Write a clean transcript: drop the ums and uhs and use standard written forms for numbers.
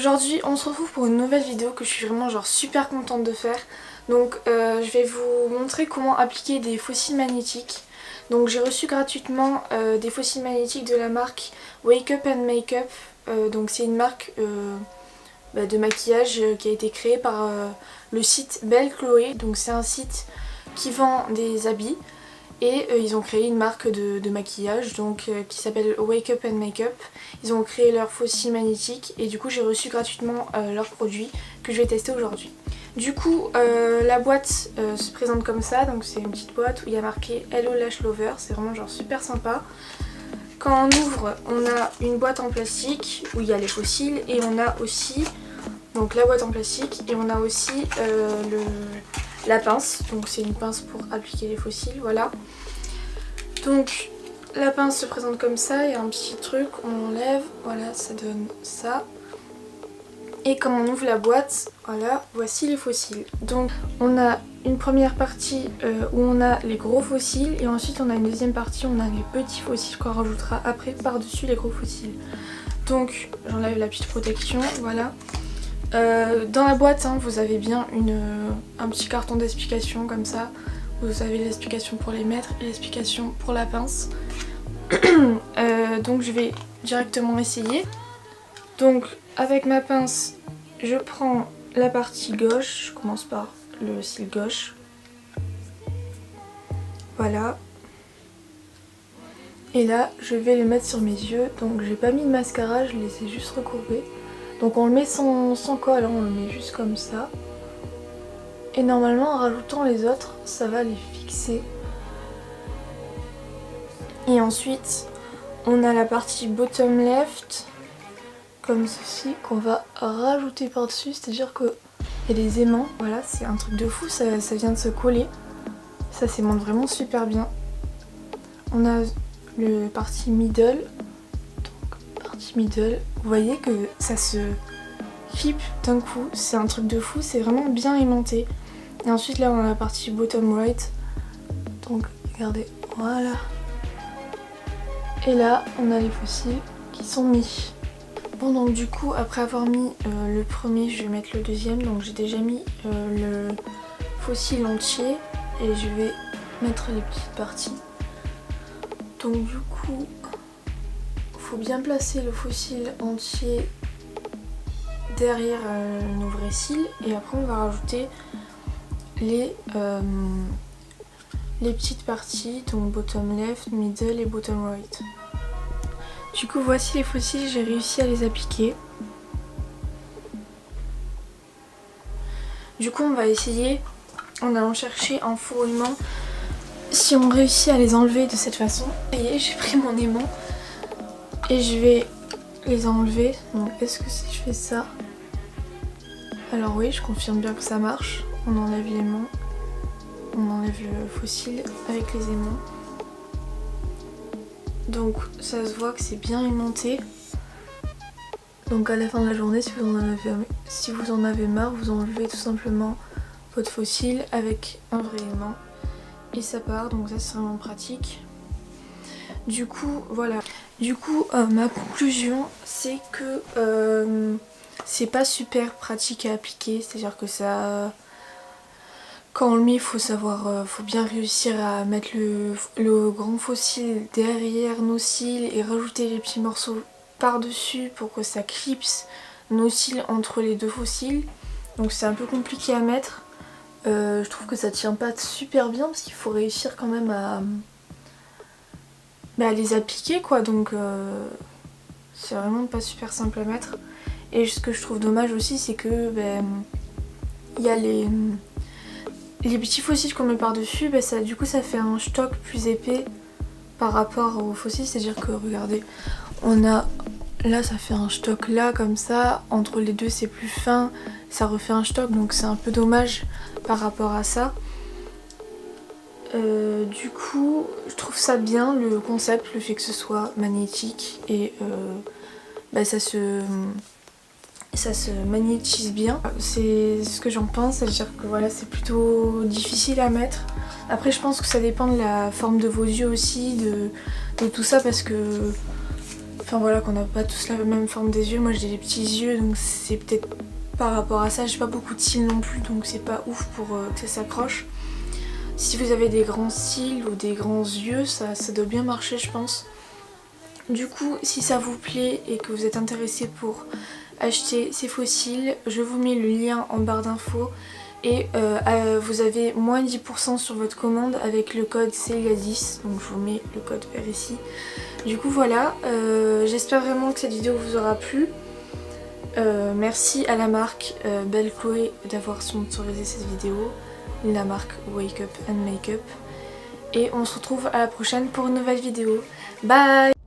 Aujourd'hui on se retrouve pour une nouvelle vidéo que je suis vraiment super contente de faire. Donc je vais vous montrer comment appliquer des fossiles magnétiques. Donc j'ai reçu gratuitement des fossiles magnétiques de la marque Wake Up and Make Up. Donc c'est une marque de maquillage qui a été créée par le site Belle Chloé. Donc c'est un site qui vend des habits. Et ils ont créé une marque de maquillage donc, qui s'appelle Wake Up and Make Up. Ils ont créé leur fossile magnétique et du coup j'ai reçu gratuitement leurs produits que je vais tester aujourd'hui. Du coup la boîte se présente comme ça, donc c'est une petite boîte où il y a marqué Hello Lash Lover, c'est vraiment super sympa. Quand on ouvre, on a une boîte en plastique où il y a les fossiles et on a aussi donc la boîte en plastique et on a aussi la pince, donc c'est une pince pour appliquer les fossiles, voilà. Donc la pince se présente comme ça, il y a un petit truc, on enlève, voilà, ça donne ça. Et quand on ouvre la boîte, voilà, voici les fossiles. Donc on a une première partie où on a les gros fossiles et ensuite on a une deuxième partie où on a les petits fossiles qu'on rajoutera après par-dessus les gros fossiles. Donc j'enlève la petite protection, voilà. Dans la boîte, vous avez bien un petit carton d'explication comme ça. Vous avez l'explication pour les mettre et l'explication pour la pince. Donc je vais directement essayer. Donc avec ma pince, je prends la partie gauche. Je commence par le cil gauche. Voilà. Et là, je vais le mettre sur mes yeux. Donc j'ai pas mis de mascara, je les ai juste recourbés. Donc on le met sans colle, on le met juste comme ça. Et normalement en rajoutant les autres, ça va les fixer. Et ensuite, on a la partie bottom left, comme ceci, qu'on va rajouter par-dessus. C'est-à-dire qu'il y a des aimants, voilà, c'est un truc de fou, ça vient de se coller. Ça monte vraiment super bien. On a le partie middle. Middle, vous voyez que ça se clip d'un coup, c'est un truc de fou, c'est vraiment bien aimanté. Et ensuite là on a la partie bottom right, donc regardez, voilà. Et là on a les fossiles qui sont mis. Bon donc du coup après avoir mis le premier, je vais mettre le deuxième, donc j'ai déjà mis le fossile entier et je vais mettre les petites parties. Donc du coup faut bien placer le fossile entier derrière nos vrais cils et après on va rajouter les petites parties, donc bottom left, middle et bottom right. Du coup voici les fossiles, j'ai réussi à les appliquer. Du coup on va essayer en allant chercher un faux roulement si on réussit à les enlever de cette façon. Et j'ai pris mon aimant et je vais les enlever. Donc est-ce que si je fais ça... Alors oui, je confirme bien que ça marche. On enlève l'aimant. On enlève le fossile avec les aimants. Donc ça se voit que c'est bien aimanté. Donc à la fin de la journée, si vous en avez marre, vous enlevez tout simplement votre fossile avec un vrai aimant. Et ça part, donc ça c'est vraiment pratique. Du coup, voilà. Du coup, ma conclusion, c'est que c'est pas super pratique à appliquer. C'est-à-dire que ça... Quand on le met, il faut savoir, faut bien réussir à mettre le grand fossile derrière nos cils et rajouter les petits morceaux par-dessus pour que ça clipse nos cils entre les deux fossiles. Donc c'est un peu compliqué à mettre. Je trouve que ça tient pas super bien parce qu'il faut réussir quand même à les appliquer quoi, donc c'est vraiment pas super simple à mettre. Et ce que je trouve dommage aussi, c'est que il y a les petits fossiles qu'on met par dessus, du coup ça fait un stock plus épais par rapport aux fossiles. C'est à dire que regardez, on a là ça fait un stock là comme ça, entre les deux c'est plus fin, ça refait un stock, donc c'est un peu dommage par rapport à ça. Du coup je trouve ça bien le concept, le fait que ce soit magnétique et ça se magnétise bien. C'est ce que j'en pense, c'est-à-dire que voilà, c'est plutôt difficile à mettre. Après je pense que ça dépend de la forme de vos yeux aussi, de tout ça, parce que Enfin voilà, qu'on n'a pas tous la même forme des yeux. Moi j'ai des petits yeux, donc c'est peut-être par rapport à ça. J'ai pas beaucoup de cils non plus, donc c'est pas ouf pour que ça s'accroche. Si vous avez des grands cils ou des grands yeux, ça doit bien marcher je pense. Du coup, si ça vous plaît et que vous êtes intéressé pour acheter ces faux cils, je vous mets le lien en barre d'infos. Et vous avez moins 10% sur votre commande avec le code CELIA10, donc je vous mets le code vers ici. Du coup voilà, j'espère vraiment que cette vidéo vous aura plu. Merci à la marque Belle Chloé d'avoir sponsorisé cette vidéo, la marque Wake Up and Make Up. Et on se retrouve à la prochaine pour une nouvelle vidéo. Bye!